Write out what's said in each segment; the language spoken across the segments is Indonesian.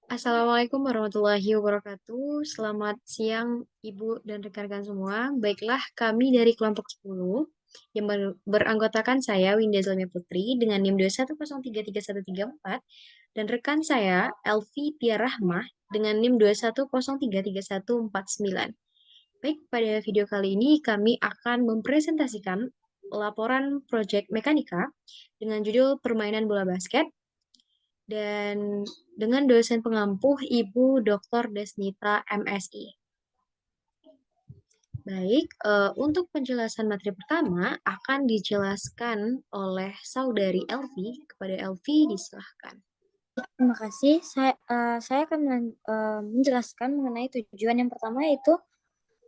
Assalamualaikum warahmatullahi wabarakatuh. Selamat siang Ibu dan rekan-rekan semua. Baiklah, kami dari kelompok 10 yang beranggotakan saya Winda Zalmia Putri dengan NIM 210333134 dan rekan saya Elvi Tia Rahmah dengan NIM 210333149. Baik, pada video kali ini kami akan mempresentasikan laporan proyek mekanika dengan judul Permainan Bola Basket dan dengan dosen pengampuh Ibu Dr. Desnita MSI. Baik, untuk penjelasan materi pertama akan dijelaskan oleh saudari Elvi. Kepada Elvi, disilahkan. Terima kasih. Saya akan menjelaskan mengenai tujuan yang pertama, yaitu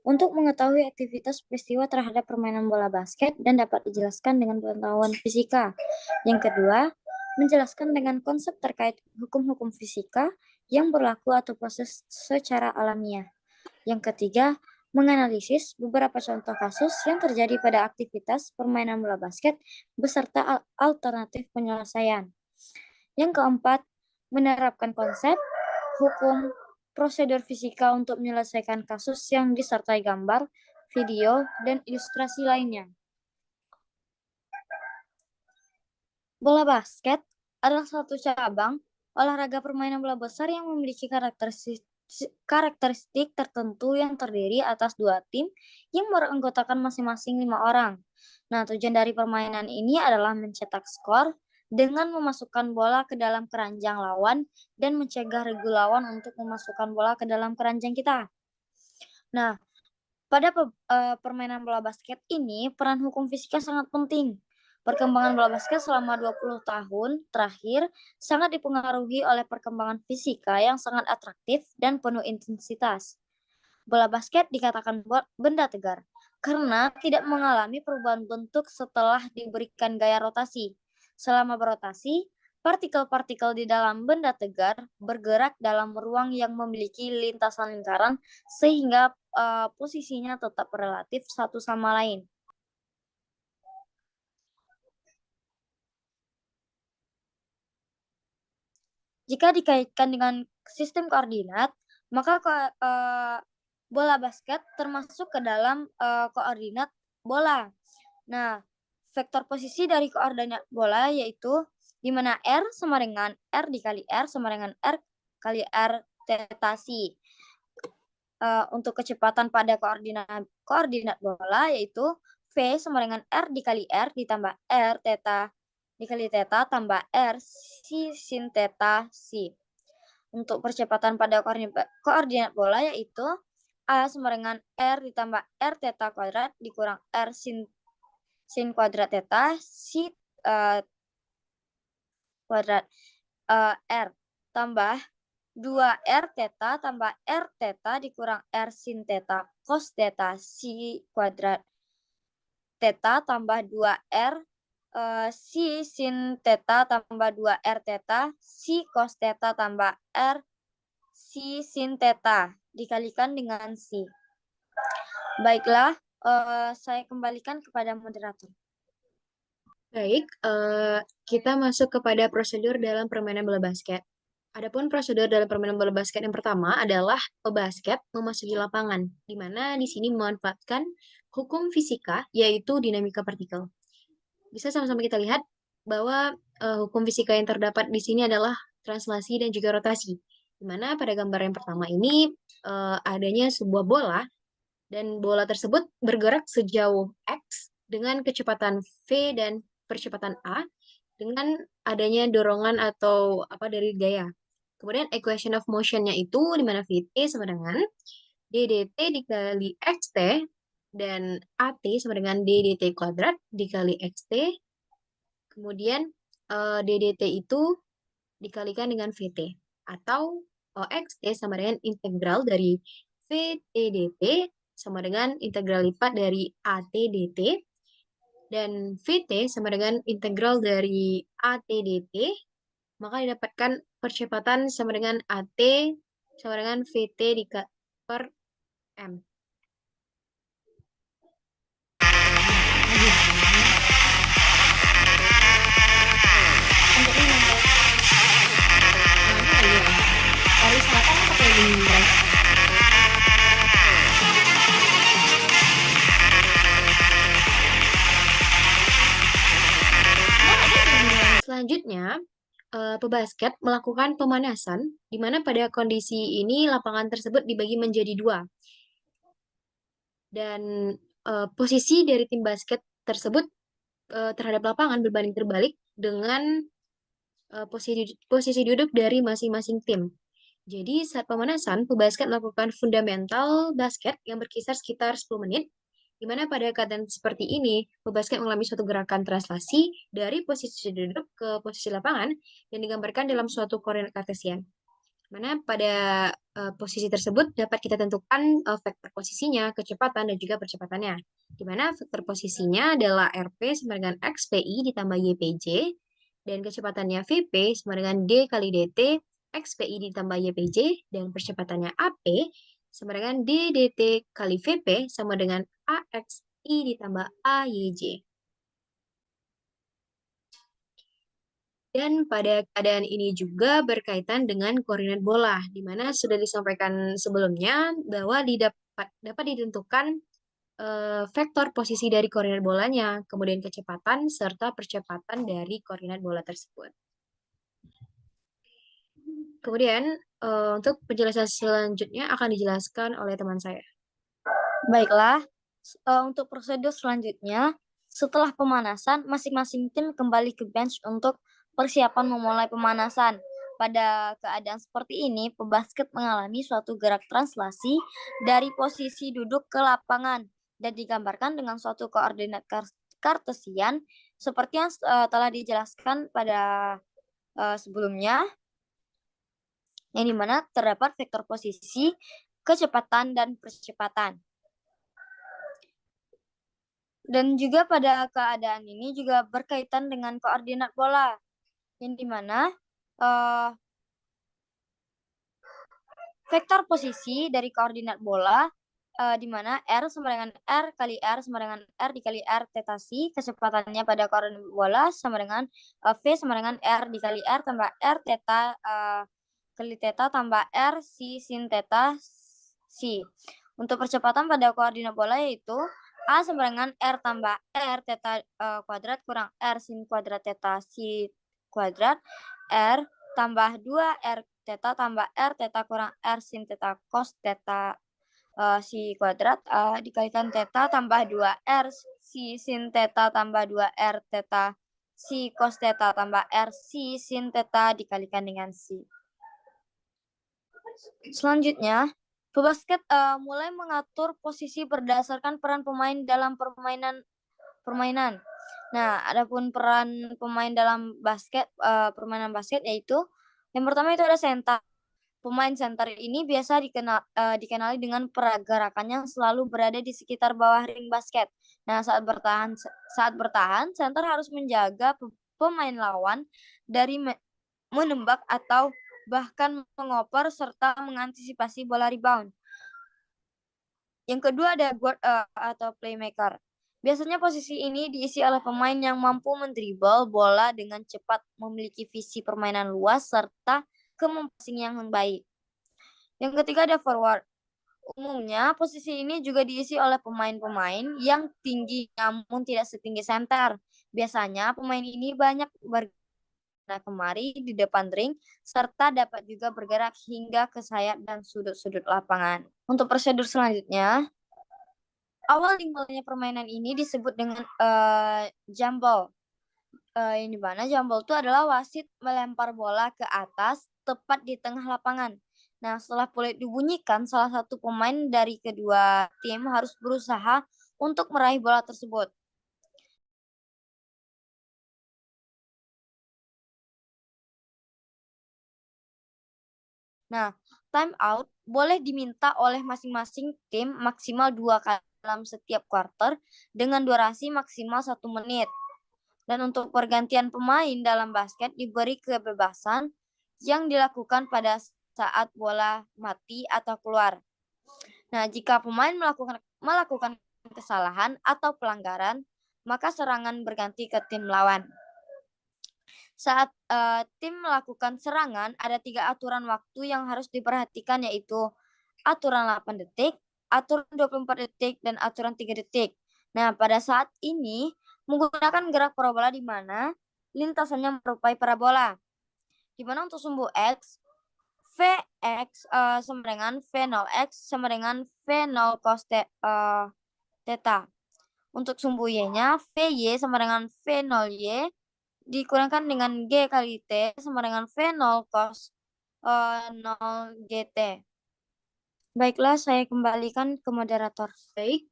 untuk mengetahui aktivitas peristiwa terhadap permainan bola basket dan dapat dijelaskan dengan pengetahuan fisika. Yang kedua, menjelaskan dengan konsep terkait hukum-hukum fisika yang berlaku atau proses secara alamiah. Yang ketiga, menganalisis beberapa contoh kasus yang terjadi pada aktivitas permainan bola basket beserta alternatif penyelesaian. Yang keempat, menerapkan konsep, hukum, prosedur fisika untuk menyelesaikan kasus yang disertai gambar, video, dan ilustrasi lainnya. Bola basket adalah satu cabang olahraga permainan bola besar yang memiliki karakteristik tertentu yang terdiri atas dua tim yang beranggotakan masing-masing 5 orang. Nah, tujuan dari permainan ini adalah mencetak skor dengan memasukkan bola ke dalam keranjang lawan dan mencegah regu lawan untuk memasukkan bola ke dalam keranjang kita. Nah, pada permainan bola basket ini, peran hukum fisika sangat penting. Perkembangan bola basket selama 20 tahun terakhir sangat dipengaruhi oleh perkembangan fisika yang sangat atraktif dan penuh intensitas. Bola basket dikatakan benda tegar karena tidak mengalami perubahan bentuk setelah diberikan gaya rotasi. Selama berotasi, partikel-partikel di dalam benda tegar bergerak dalam ruang yang memiliki lintasan lingkaran sehingga posisinya tetap relatif satu sama lain. Jika dikaitkan dengan sistem koordinat, maka bola basket termasuk ke dalam koordinat bola. Nah, vektor posisi dari koordinat bola yaitu di mana R sama dengan R dikali R sama dengan R kali R theta psi. Untuk kecepatan pada koordinat bola yaitu V sama dengan R dikali R ditambah R theta dikali theta tambah R sin theta psi. Untuk percepatan pada koordinat bola yaitu A sama dengan R ditambah R theta kuadrat dikurang R sin kuadrat theta psi kuadrat R tambah 2R theta tambah R theta dikurang R sin theta cos theta psi kuadrat theta tambah 2R psi sin theta tambah 2R theta psi cos theta tambah R psi sin theta dikalikan dengan psi. Baiklah, saya kembalikan kepada moderator. Baik, kita masuk kepada prosedur dalam permainan bola basket. Adapun prosedur dalam permainan bola basket yang pertama adalah pebasket memasuki lapangan, di mana di sini memanfaatkan hukum fisika, yaitu dinamika partikel. Bisa sama-sama kita lihat bahwa hukum fisika yang terdapat di sini adalah translasi dan juga rotasi. Di mana pada gambar yang pertama ini adanya sebuah bola, dan bola tersebut bergerak sejauh X dengan kecepatan V dan percepatan A dengan adanya dorongan atau dari gaya. Kemudian equation of motion-nya itu di mana Vt sama dengan ddt dikali xt dan at sama dengan ddt kuadrat dikali xt. Kemudian ddt itu dikalikan dengan Vt atau xt sama dengan integral dari Vt dt sama dengan integral lipat dari at dt dan Vt sama dengan integral dari at dt, maka didapatkan percepatan sama dengan at sama dengan Vt per m. tim mereka. Selanjutnya, pebasket melakukan pemanasan, di mana pada kondisi ini lapangan tersebut dibagi menjadi dua. Dan posisi dari tim basket tersebut terhadap lapangan berbanding terbalik dengan posisi duduk dari masing-masing tim. Jadi saat pemanasan, pebasket melakukan fundamental basket yang berkisar sekitar 10 menit, di mana pada keadaan seperti ini, pebasket mengalami suatu gerakan translasi dari posisi duduk ke posisi lapangan yang digambarkan dalam suatu koordinat kartesian. Mana pada posisi tersebut dapat kita tentukan vektor posisinya, kecepatan, dan juga percepatannya. Di mana vektor posisinya adalah RP sama dengan XPI ditambah YPJ, dan kecepatannya VP sama dengan D kali DT, XPI ditambah YPJ, dan percepatannya AP sama dengan D DT kali VP sama dengan AXI ditambah AYJ. Dan pada keadaan ini juga berkaitan dengan koordinat bola, di mana sudah disampaikan sebelumnya bahwa dapat ditentukan vektor posisi dari koordinat bolanya, kemudian kecepatan, serta percepatan dari koordinat bola tersebut. Kemudian, untuk penjelasan selanjutnya akan dijelaskan oleh teman saya. Baiklah, untuk prosedur selanjutnya, setelah pemanasan, masing-masing tim kembali ke bench untuk persiapan memulai pemanasan. Pada keadaan seperti ini, pebasket mengalami suatu gerak translasi dari posisi duduk ke lapangan dan digambarkan dengan suatu koordinat kartesian seperti yang telah dijelaskan pada sebelumnya, yang dimana terdapat vektor posisi, kecepatan, dan percepatan. Dan juga pada keadaan ini juga berkaitan dengan koordinat bola, yang dimana vektor posisi dari koordinat bola di mana R sama dengan R kali R sama dengan R dikali R theta C, kecepatannya pada koordinat bola sama dengan V sama dengan R dikali R tambah R theta kali theta tambah R C sin theta C. Untuk percepatan pada koordinat bola yaitu A sama dengan R tambah R theta kuadrat kurang R sin kuadrat theta C kuadrat R tambah 2 R theta tambah R theta kurang R sin theta cos theta C kuadrat dikalikan theta tambah 2R C sin theta tambah 2R theta C cos theta tambah R C sin theta dikalikan dengan C. Selanjutnya, pebasket mulai mengatur posisi berdasarkan peran pemain dalam permainan. Nah, adapun peran pemain dalam permainan basket yaitu yang pertama itu ada center. Pemain center ini biasa dikenali dengan pergerakan yang selalu berada di sekitar bawah ring basket. Nah, saat bertahan, center harus menjaga pemain lawan dari menembak atau bahkan mengoper serta mengantisipasi bola rebound. Yang kedua ada guard atau playmaker. Biasanya posisi ini diisi oleh pemain yang mampu mendribble bola dengan cepat, memiliki visi permainan luas, serta kemampuan yang baik. Yang ketiga ada forward. Umumnya posisi ini juga diisi oleh pemain-pemain yang tinggi namun tidak setinggi center. Biasanya pemain ini banyak bergerak kemari di depan ring serta dapat juga bergerak hingga ke sayap dan sudut-sudut lapangan. Untuk prosedur selanjutnya, awal dimulainya permainan ini disebut dengan jump ball. Yang dimana jump ball itu adalah wasit melempar bola ke atas tepat di tengah lapangan. Nah, setelah peluit dibunyikan, salah satu pemain dari kedua tim harus berusaha untuk meraih bola tersebut. Nah, time out boleh diminta oleh masing-masing tim maksimal 2 kali dalam setiap quarter dengan durasi maksimal 1 menit. Dan untuk pergantian pemain dalam basket diberi kebebasan yang dilakukan pada saat bola mati atau keluar. Nah, jika pemain melakukan kesalahan atau pelanggaran, maka serangan berganti ke tim lawan. Saat tim melakukan serangan, ada 3 aturan waktu yang harus diperhatikan, yaitu aturan 8 detik, aturan 24 detik, dan aturan 3 detik. Nah, pada saat ini menggunakan gerak parabola di mana lintasannya menyerupai parabola. Di mana untuk sumbu X, Vx sama dengan V0x sama dengan V0 cos theta. Untuk sumbu Y-nya, Vy sama dengan V0y dikurangkan dengan G kali T sama dengan V0 cos 0 GT. Baiklah, saya kembalikan ke moderator. Baik,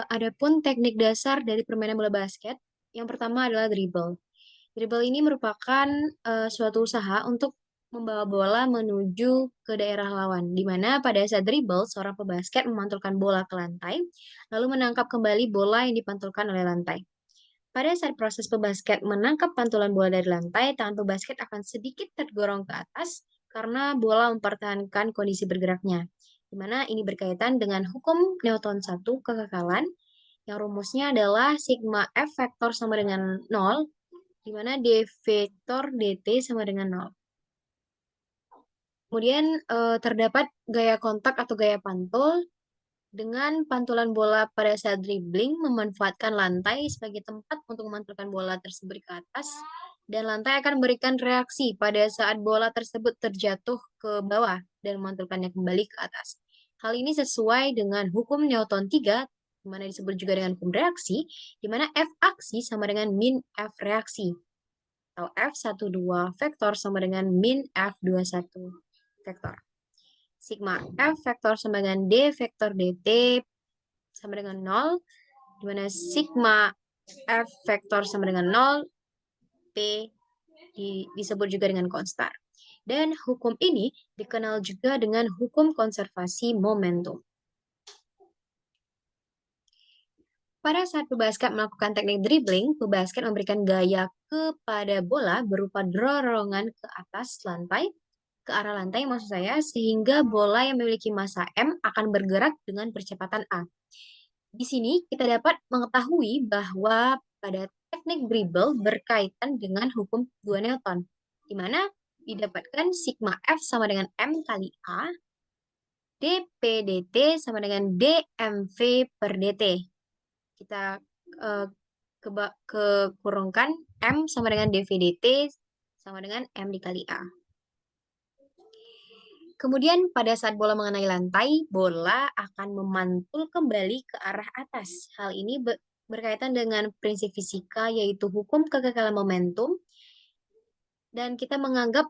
adapun teknik dasar dari permainan bola basket, yang pertama adalah dribble. Dribble ini merupakan suatu usaha untuk membawa bola menuju ke daerah lawan, di mana pada saat dribble, seorang pebasket memantulkan bola ke lantai, lalu menangkap kembali bola yang dipantulkan oleh lantai. Pada saat proses pebasket menangkap pantulan bola dari lantai, tangan pebasket akan sedikit tergorong ke atas karena bola mempertahankan kondisi bergeraknya, di mana ini berkaitan dengan hukum Newton 1 kekekalan, yang rumusnya adalah sigma F vektor sama dengan 0, di mana d vektor dt sama dengan 0. Kemudian terdapat gaya kontak atau gaya pantul dengan pantulan bola pada saat dribbling memanfaatkan lantai sebagai tempat untuk memantulkan bola tersebut ke atas, dan lantai akan memberikan reaksi pada saat bola tersebut terjatuh ke bawah dan memantulkannya kembali ke atas. Hal ini sesuai dengan hukum Newton 3, di mana disebut juga dengan hukum reaksi, di mana F aksi sama dengan min F reaksi, atau F12 vektor sama dengan min F21 vektor. Sigma F vektor sama dengan D vektor dt sama dengan 0, di mana sigma F vektor sama dengan 0, P disebut juga dengan konstan. Dan hukum ini dikenal juga dengan hukum konservasi momentum. Pada saat pebasket melakukan teknik dribbling, pebasket memberikan gaya kepada bola berupa dorongan ke atas lantai, ke arah lantai maksud saya, sehingga bola yang memiliki massa M akan bergerak dengan percepatan A. Di sini kita dapat mengetahui bahwa pada teknik dribble berkaitan dengan hukum 2 Newton, di mana didapatkan sigma F sama dengan M kali A, dP dt sama dengan dmv per dt. Kita kekurungkan M sama dengan dV dt sama dengan M dikali A. Kemudian pada saat bola mengenai lantai, bola akan memantul kembali ke arah atas. Hal ini berkaitan dengan prinsip fisika, yaitu hukum kekekalan momentum. Dan kita menganggap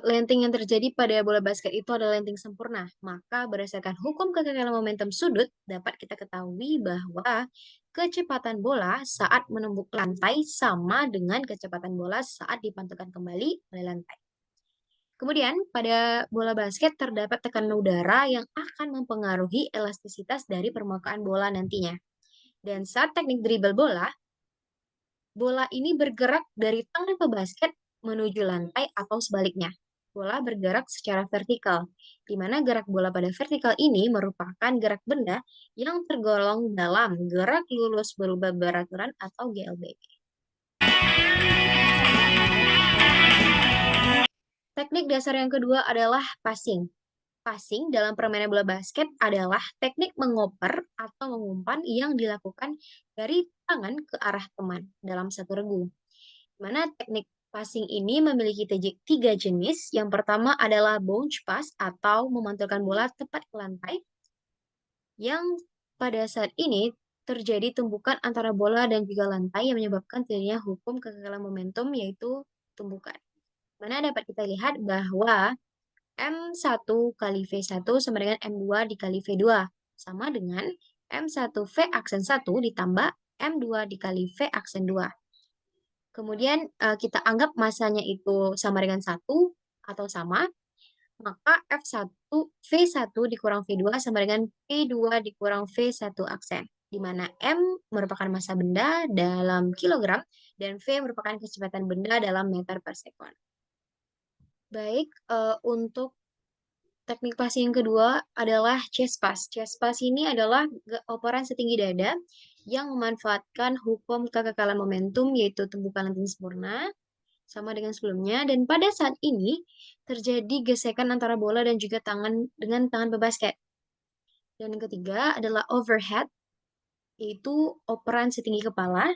lenting yang terjadi pada bola basket itu adalah lenting sempurna. Maka berdasarkan hukum kekekalan momentum sudut, dapat kita ketahui bahwa kecepatan bola saat menembus lantai sama dengan kecepatan bola saat dipantulkan kembali oleh lantai. Kemudian, pada bola basket terdapat tekanan udara yang akan mempengaruhi elastisitas dari permukaan bola nantinya. Dan saat teknik dribble bola, bola ini bergerak dari tangan pebasket menuju lantai atau sebaliknya. Bola bergerak secara vertikal, di mana gerak bola pada vertikal ini merupakan gerak benda yang tergolong dalam gerak lurus berubah beraturan atau GLBB. Teknik dasar yang kedua adalah passing. Passing dalam permainan bola basket adalah teknik mengoper atau mengumpan yang dilakukan dari tangan ke arah teman dalam satu regu. Mana teknik passing ini memiliki tiga jenis. Yang pertama adalah bounce pass atau memantulkan bola tepat ke lantai, yang pada saat ini terjadi tumbukan antara bola dan juga lantai yang menyebabkan terjadinya hukum kekekalan momentum, yaitu tumbukan. Mana dapat kita lihat bahwa M1 kali V1 sama dengan M2 dikali V2, sama dengan M1 V aksen 1 ditambah M2 dikali V aksen 2. Kemudian kita anggap masanya itu sama dengan 1 atau sama, maka F1 V1 dikurang V2 sama dengan V2 dikurang V1 aksen, di mana M merupakan massa benda dalam kilogram dan V merupakan kecepatan benda dalam meter per sekon. Baik, untuk teknik passing yang kedua adalah chest pass. Chest pass ini adalah operan setinggi dada yang memanfaatkan hukum kekekalan momentum, yaitu tumbukan lenting sempurna. sama dengan sebelumnya, dan pada saat ini terjadi gesekan antara bola dan juga tangan dengan tangan pebasket. Dan yang ketiga adalah overhead, yaitu operan setinggi kepala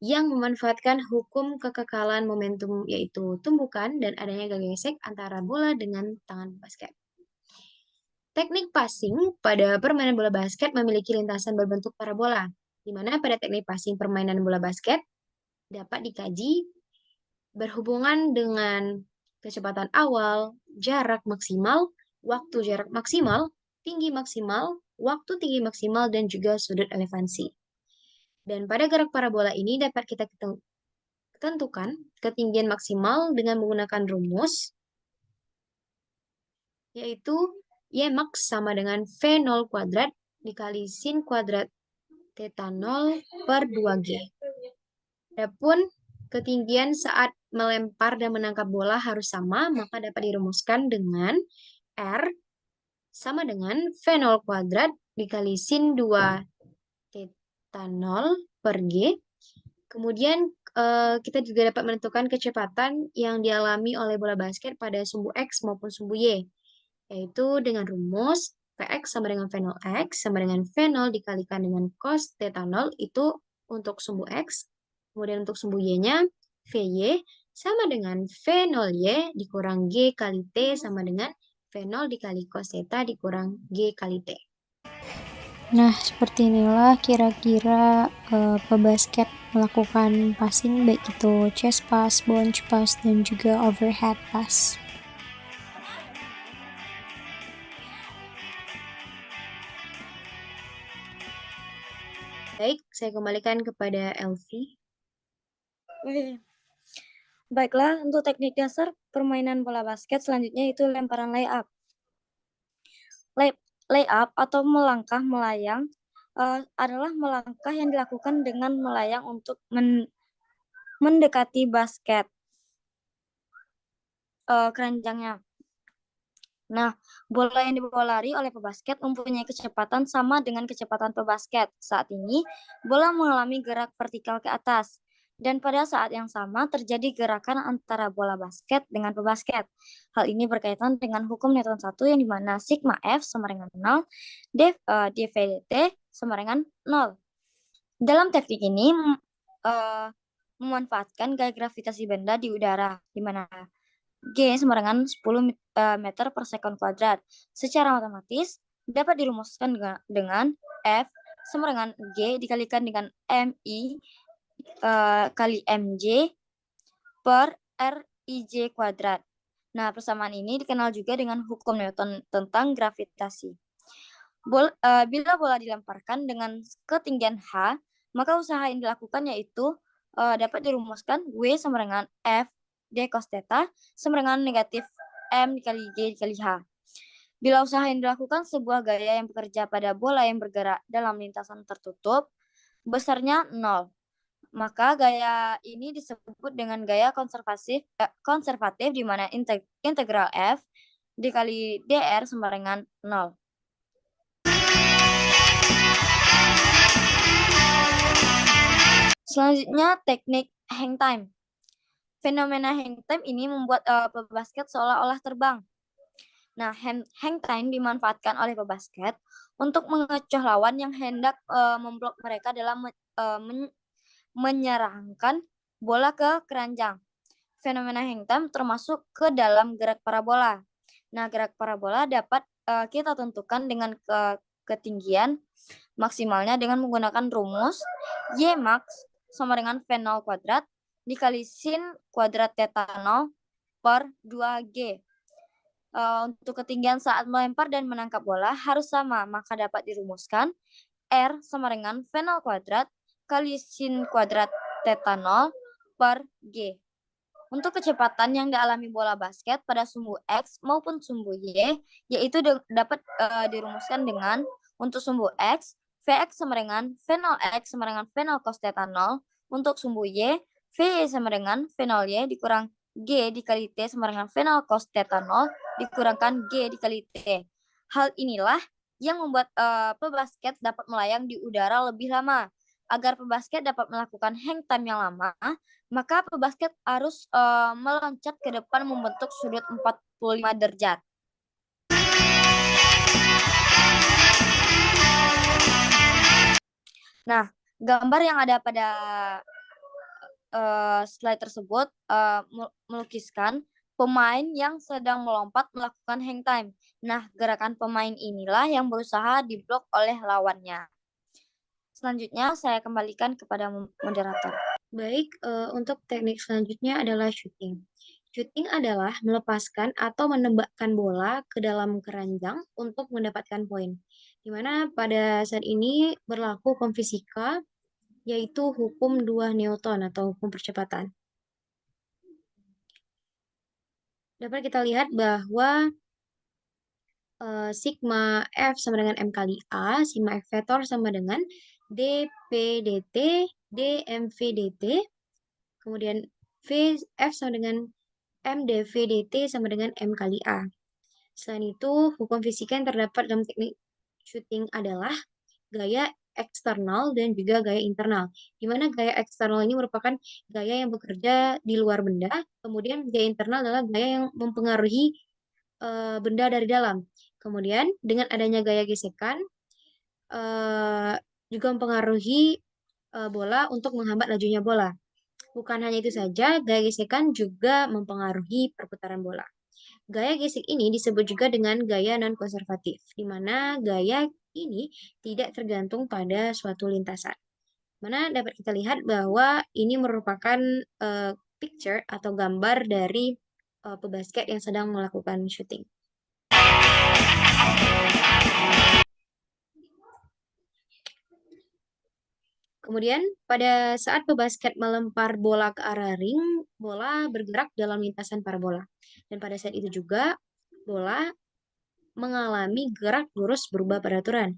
yang memanfaatkan hukum kekekalan momentum, yaitu tumbukan dan adanya gesek antara bola dengan tangan basket. Teknik passing pada permainan bola basket memiliki lintasan berbentuk parabola, di mana pada teknik passing permainan bola basket dapat dikaji berhubungan dengan kecepatan awal, jarak maksimal, waktu jarak maksimal, tinggi maksimal, waktu tinggi maksimal, dan juga sudut elevasi. Dan pada gerak parabola ini dapat kita tentukan ketinggian maksimal dengan menggunakan rumus, yaitu Y max sama dengan V0 kuadrat dikali sin kuadrat theta 0 per 2G. Adapun ketinggian saat melempar dan menangkap bola harus sama, maka dapat dirumuskan dengan R sama dengan V0 kuadrat dikali sin 2 theta 0 per G. Kemudian kita juga dapat menentukan kecepatan yang dialami oleh bola basket pada sumbu X maupun sumbu Y, yaitu dengan rumus Vx sama dengan V0 X sama dengan V0 dikalikan dengan cos theta 0 itu untuk sumbu X. Kemudian untuk sumbu Y-nya Vy sama dengan V0Y dikurang G kali T sama dengan V0 dikali cos theta dikurang G kali T. Nah, seperti inilah kira-kira pebasket melakukan passing, baik itu chest pass, bounce pass, dan juga overhead pass. Baik, saya kembalikan kepada Elvi. Baiklah, untuk teknik dasar permainan bola basket selanjutnya itu lemparan layup. Layup atau melangkah melayang adalah melangkah yang dilakukan dengan melayang untuk mendekati basket keranjangnya. Nah, bola yang dibawa lari oleh pebasket mempunyai kecepatan sama dengan kecepatan pebasket. Saat ini, bola mengalami gerak vertikal ke atas. Dan pada saat yang sama terjadi gerakan antara bola basket dengan pebasket. Hal ini berkaitan dengan hukum Newton 1 yang dimana sigma F sama dengan 0, dvdt sama dengan 0. Dalam teknik ini, memanfaatkan gaya gravitasi benda di udara, di mana G sama dengan 10 meter per sekon kuadrat. Secara matematis dapat dirumuskan dengan F sama dengan G dikalikan dengan MI kali MJ per RIJ kuadrat. Nah, persamaan ini dikenal juga dengan hukum Newton tentang gravitasi. Bila bola dilemparkan dengan ketinggian H, maka usaha yang dilakukan yaitu dapat dirumuskan W sama dengan F D cos theta sama dengan negatif M dikali G dikali H. Bila usaha yang dilakukan sebuah gaya yang bekerja pada bola yang bergerak dalam lintasan tertutup, besarnya 0. Maka gaya ini disebut dengan gaya konservatif di mana integral F dikali dr sama dengan 0. Selanjutnya teknik hang time. Fenomena hang time ini membuat pebasket seolah-olah terbang. Nah, hang time dimanfaatkan oleh pebasket untuk mengecoh lawan yang hendak memblok mereka dalam menyerangkan bola ke keranjang. Fenomena hang time termasuk ke dalam gerak parabola. Nah, gerak parabola dapat kita tentukan dengan ketinggian maksimalnya dengan menggunakan rumus Y max sama dengan V0 kuadrat dikali sin kuadrat theta 0 per 2G. Untuk ketinggian saat melempar dan menangkap bola harus sama, maka dapat dirumuskan R sama dengan V0 kuadrat kali sin kuadrat theta 0 per G. Untuk kecepatan yang dialami bola basket pada sumbu X maupun sumbu Y, yaitu dapat dirumuskan dengan untuk sumbu X, Vx sama dengan V0X sama dengan V0 cos theta 0. Untuk sumbu Y, Vy sama dengan V0Y dikurang G dikali T sama dengan V0 cos theta 0 dikurangkan G dikali T. Hal inilah yang membuat pebasket dapat melayang di udara lebih lama. agar pebasket dapat melakukan hang time yang lama, maka pebasket harus meloncat ke depan membentuk sudut 45 derajat. Nah, gambar yang ada pada slide tersebut melukiskan pemain yang sedang melompat melakukan hang time. Nah, gerakan pemain inilah yang berusaha diblok oleh lawannya. Selanjutnya saya kembalikan kepada moderator. Baik, untuk teknik selanjutnya adalah shooting. Shooting adalah melepaskan atau menembakkan bola ke dalam keranjang untuk mendapatkan poin. Di mana pada saat ini berlaku hukum fisika, yaitu hukum 2 Newton atau hukum percepatan. Dapat kita lihat bahwa sigma F sama dengan M kali A, sigma F vektor sama dengan dP dt, dmv dt, kemudian V F sama dengan M dV dt sama dengan M kali A. Selain itu, hukum fisika yang terdapat dalam teknik shooting adalah gaya eksternal dan juga gaya internal. Di mana gaya eksternal ini merupakan gaya yang bekerja di luar benda, kemudian gaya internal adalah gaya yang mempengaruhi benda dari dalam. Kemudian dengan adanya gaya gesekan juga mempengaruhi bola untuk menghambat lajunya bola. Bukan hanya itu saja, gaya gesekan juga mempengaruhi perputaran bola. Gaya gesek ini disebut juga dengan gaya non-konservatif, di mana gaya ini tidak tergantung pada suatu lintasan. Mana dapat kita lihat bahwa ini merupakan picture atau gambar dari pebasket yang sedang melakukan shooting. Kemudian pada saat pebasket melempar bola ke arah ring, bola bergerak dalam lintasan parabola. Dan pada saat itu juga bola mengalami gerak lurus berubah peraturan.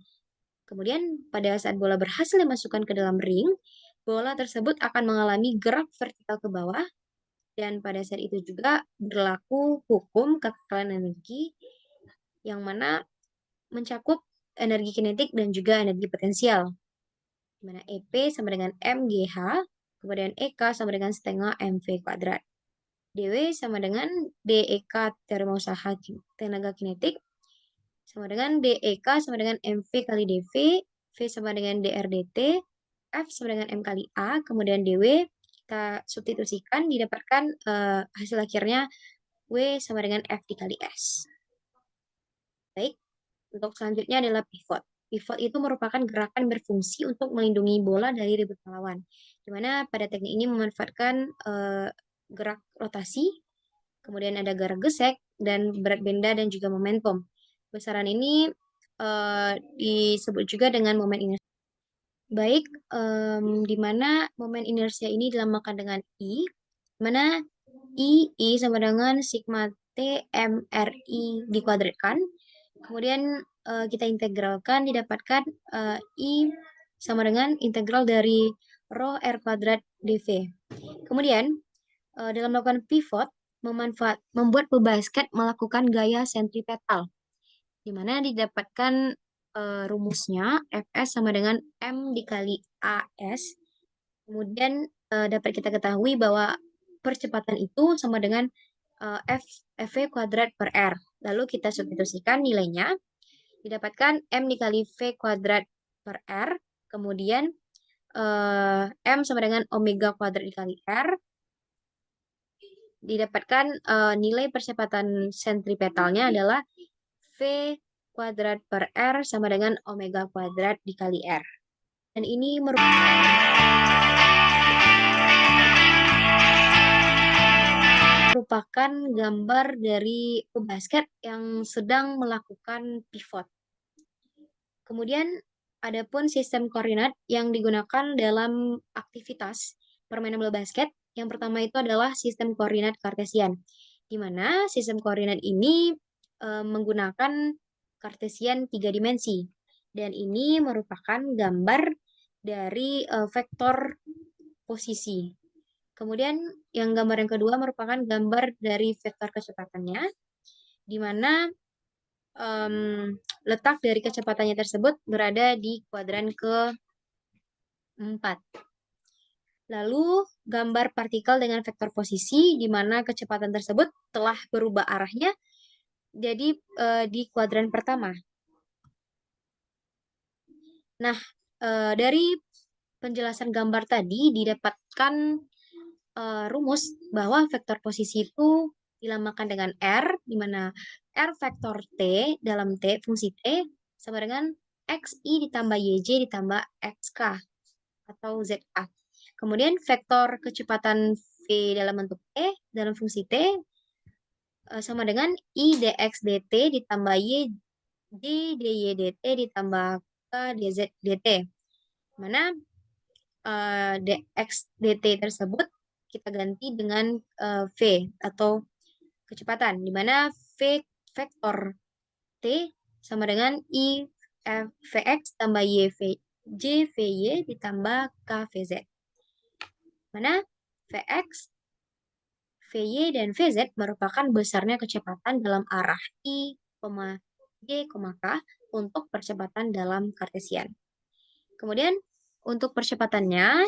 Kemudian pada saat bola berhasil dimasukkan ke dalam ring, bola tersebut akan mengalami gerak vertikal ke bawah. Dan pada saat itu juga berlaku hukum kekekalan energi yang mana mencakup energi kinetik dan juga energi potensial. Di mana EP sama dengan MGH, kemudian EK sama dengan setengah MV kuadrat. DW sama dengan DEK teorema usaha tenaga kinetik, sama dengan DEK sama dengan MV kali DV, V sama dengan DRDT, F sama dengan M kali A, kemudian DW kita substitusikan, didapatkan hasil akhirnya W sama dengan F dikali S. Baik, untuk selanjutnya adalah pivot. Pivot itu merupakan gerakan berfungsi untuk melindungi bola dari ribut lawan. Di mana pada teknik ini memanfaatkan gerak rotasi, kemudian ada gerak gesek, dan berat benda dan juga momentum. Besaran ini disebut juga dengan momen inersia. Baik, di mana momen inersia ini dinamakan dengan I, di mana I sama dengan sigma T MRI dikuadratkan. Kemudian kita integralkan, didapatkan I sama dengan integral dari rho R kuadrat dV. Kemudian dalam melakukan pivot, membuat pebasket melakukan gaya sentripetal, di mana didapatkan rumusnya Fs sama dengan M dikali AS. Kemudian dapat kita ketahui bahwa percepatan itu sama dengan Fv kuadrat per R. Lalu kita substitusikan nilainya, didapatkan M dikali V kuadrat per R, kemudian M sama dengan omega kuadrat dikali R, didapatkan nilai percepatan sentripetalnya adalah V kuadrat per R sama dengan omega kuadrat dikali R. Dan ini merupakan gambar dari pebasket yang sedang melakukan pivot. Kemudian adapun sistem koordinat yang digunakan dalam aktivitas permainan bola basket, yang pertama itu adalah sistem koordinat Kartesian, di mana sistem koordinat ini menggunakan Kartesian 3 dimensi. Dan ini merupakan gambar dari vektor posisi. Kemudian yang gambar yang kedua merupakan gambar dari vektor kecepatannya, di mana letak dari kecepatannya tersebut berada di kuadran ke 4. Lalu gambar partikel dengan vektor posisi di mana kecepatan tersebut telah berubah arahnya jadi di kuadran pertama. Nah, dari penjelasan gambar tadi didapatkan rumus bahwa vektor posisi itu dilambangkan dengan R, di mana R vektor T dalam T, fungsi T, sama dengan XI ditambah YJ ditambah XK atau ZA. Kemudian vektor kecepatan V dalam bentuk T dalam fungsi T sama dengan I dx dt ditambah Y dy dt ditambah K dz dt. Mana dx dt tersebut kita ganti dengan V atau kecepatan, di mana V vektor T sama dengan I Vx tambah Y Vy ditambah K Vz. Mana Vx, Vy, dan Vz merupakan besarnya kecepatan dalam arah I, J, K untuk percepatan dalam Kartesian. Kemudian untuk percepatannya,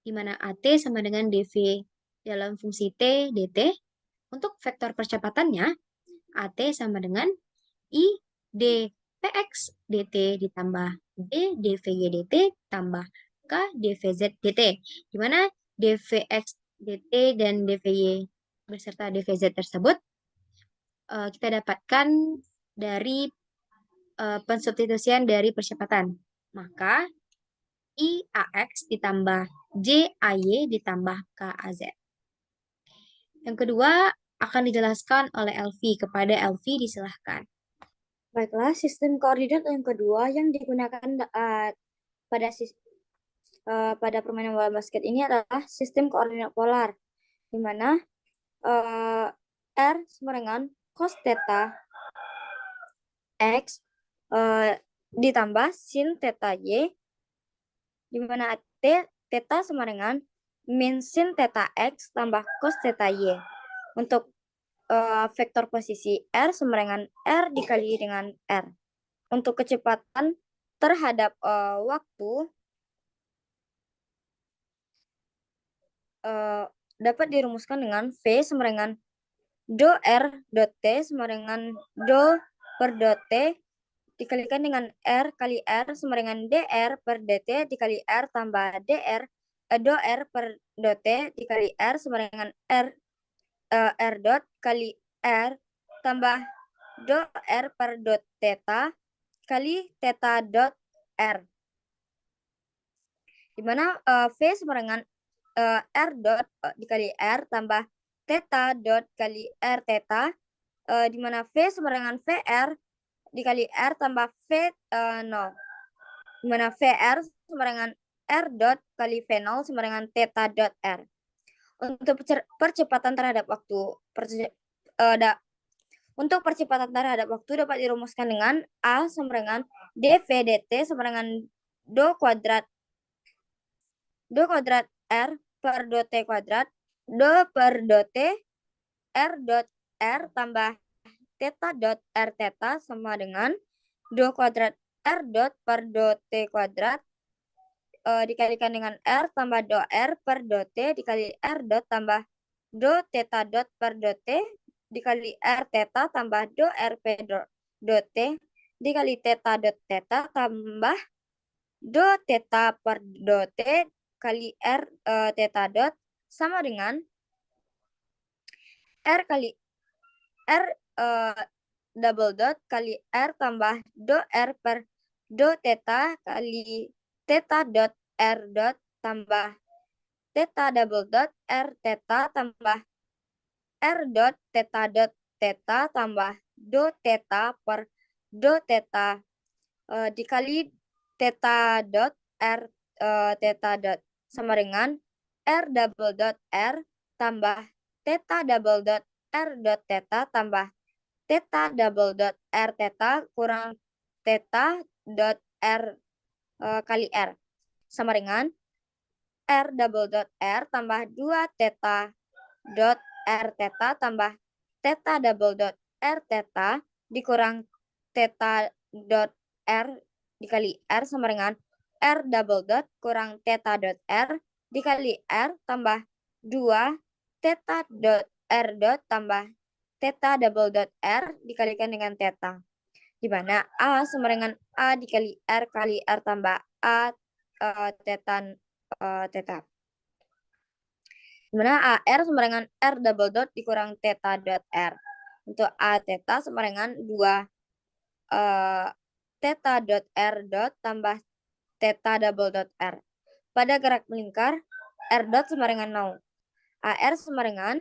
di mana AT sama dengan dV dalam fungsi T dt, untuk vektor percepatannya, AT sama dengan I dPx dt ditambah D dVy dt tambah K dVz dt, di mana dVx dt dan dVy beserta dVz tersebut kita dapatkan dari pensubstitusian dari percepatan. Maka IAX ditambah JAY ditambah KAZ. Yang kedua akan dijelaskan oleh Elvi. Kepada Elvi disilahkan. Baiklah, sistem koordinat yang kedua yang digunakan pada permainan bola basket ini adalah sistem koordinat polar, di mana R sama dengan cos theta X ditambah sin theta Y, di mana theta sama dengan min sin theta X tambah cos theta Y. Untuk vektor posisi R sama dengan R dikali dengan R. Untuk kecepatan terhadap waktu dapat dirumuskan dengan V sama dengan do R dot T sama dengan do per dot T dikalikan dengan R kali R sama dengan dr per dt dikali R tambah do R per dot T dikali R sama dengan R dot kali R tambah do R per dot theta kali theta dot R, di mana V sama dengan R dot dikali R tambah theta dot kali R theta, di mana V sama dengan VR dikali R tambah V0, di mana VR sama dengan R dot kali V0 sama dengan theta dot R. Untuk percepatan terhadap waktu, untuk percepatan terhadap waktu dapat dirumuskan dengan A sama dengan dv dt sama dengan do kuadrat R per do t kuadrat do per do t R dot R tambah theta dot R theta sama dengan do kuadrat R dot per do t kuadrat dikalikan dengan R tambah do R per do T dikali R dot tambah do theta dot per do T dikali R theta tambah do R per do T dikali theta dot theta tambah do theta per do T kali R theta dot sama dengan R kali R double dot kali R tambah do R per do theta kali theta dot R dot tambah theta double dot R theta tambah R dot theta tambah do theta per do theta dikali theta dot R theta dot sama dengan R double dot R tambah theta double dot R dot theta tambah theta double dot R theta kurang theta dot R kali R sama dengan R double dot R tambah 2 theta dot R theta tambah theta double dot R theta dikurang theta dot R dikali R sama dengan R double dot kurang theta dot R dikali R tambah 2 theta dot R dot tambah theta double dot R dikalikan dengan theta. Di mana A sama dengan A dikali R kali R tambah A theta theta. Di mana AR sama dengan R double dot dikurang theta dot R. Untuk A theta sama dengan 2 theta dot R dot tambah theta double dot R. Pada gerak melingkar, R dot sama dengan 0. AR sama dengan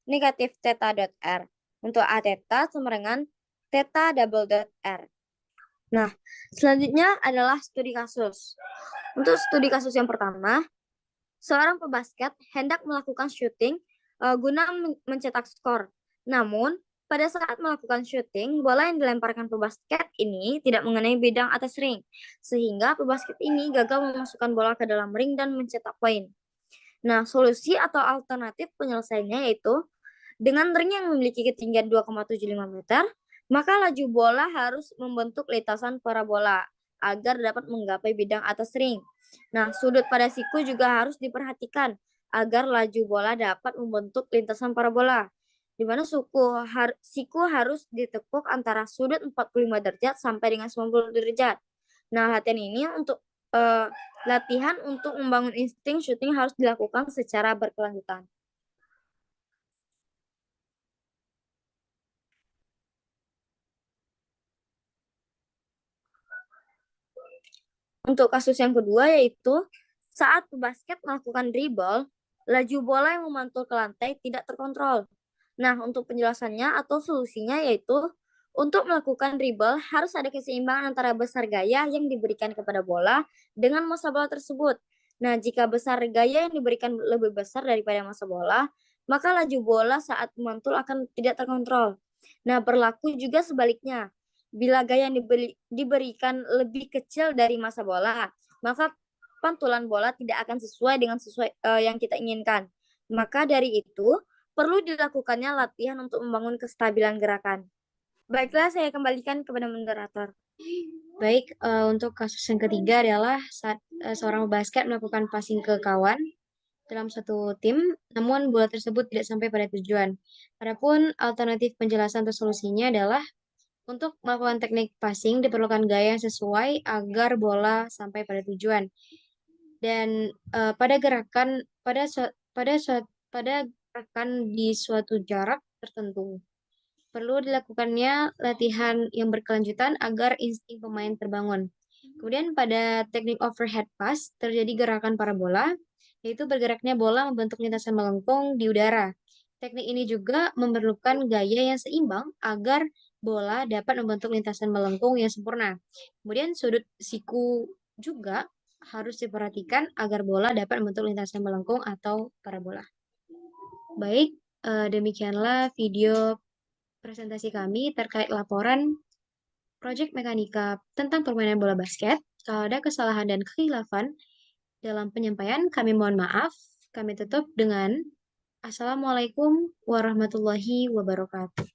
negatif theta dot R. Untuk A theta sama dengan theta double dot R. Nah, selanjutnya adalah studi kasus. Untuk studi kasus yang pertama, seorang pebasket hendak melakukan syuting guna mencetak skor. Namun, pada saat melakukan syuting, bola yang dilemparkan pebasket ini tidak mengenai bidang atas ring, sehingga pebasket ini gagal memasukkan bola ke dalam ring dan mencetak poin. Nah, solusi atau alternatif penyelesaiannya yaitu dengan ring yang memiliki ketinggian 2,75 meter, maka laju bola harus membentuk lintasan parabola agar dapat menggapai bidang atas ring. Nah, sudut pada siku juga harus diperhatikan agar laju bola dapat membentuk lintasan parabola, di mana siku harus ditekuk antara sudut 45 derajat sampai dengan 90 derajat. Nah, latihan ini untuk latihan untuk membangun insting syuting harus dilakukan secara berkelanjutan. Untuk kasus yang kedua yaitu saat pebasket melakukan dribble, laju bola yang memantul ke lantai tidak terkontrol. Nah, untuk penjelasannya atau solusinya yaitu untuk melakukan dribble harus ada keseimbangan antara besar gaya yang diberikan kepada bola dengan massa bola tersebut. Nah, jika besar gaya yang diberikan lebih besar daripada massa bola, maka laju bola saat memantul akan tidak terkontrol. Nah, berlaku juga sebaliknya. Bila gaya yang diberikan lebih kecil dari massa bola, maka pantulan bola tidak akan sesuai dengan yang kita inginkan. Maka dari itu, perlu dilakukannya latihan untuk membangun kestabilan gerakan. Baiklah, saya kembalikan kepada moderator. Baik, untuk kasus yang ketiga adalah saat seorang pebasket melakukan passing ke kawan dalam satu tim, namun bola tersebut tidak sampai pada tujuan. Adapun alternatif penjelasan atau solusinya adalah untuk melakukan teknik passing diperlukan gaya yang sesuai agar bola sampai pada tujuan. Dan pada gerakan di suatu jarak tertentu perlu dilakukannya latihan yang berkelanjutan agar insting pemain terbangun. Kemudian pada teknik overhead pass terjadi gerakan parabola, yaitu bergeraknya bola membentuk lintasan melengkung di udara. Teknik ini juga memerlukan gaya yang seimbang agar bola dapat membentuk lintasan melengkung yang sempurna. Kemudian sudut siku juga harus diperhatikan agar bola dapat membentuk lintasan melengkung atau parabola. Baik, demikianlah video presentasi kami terkait laporan Project Mekanika tentang permainan bola basket. Kalau ada kesalahan dan kekhilafan dalam penyampaian, kami mohon maaf. Kami tutup dengan Assalamualaikum warahmatullahi wabarakatuh.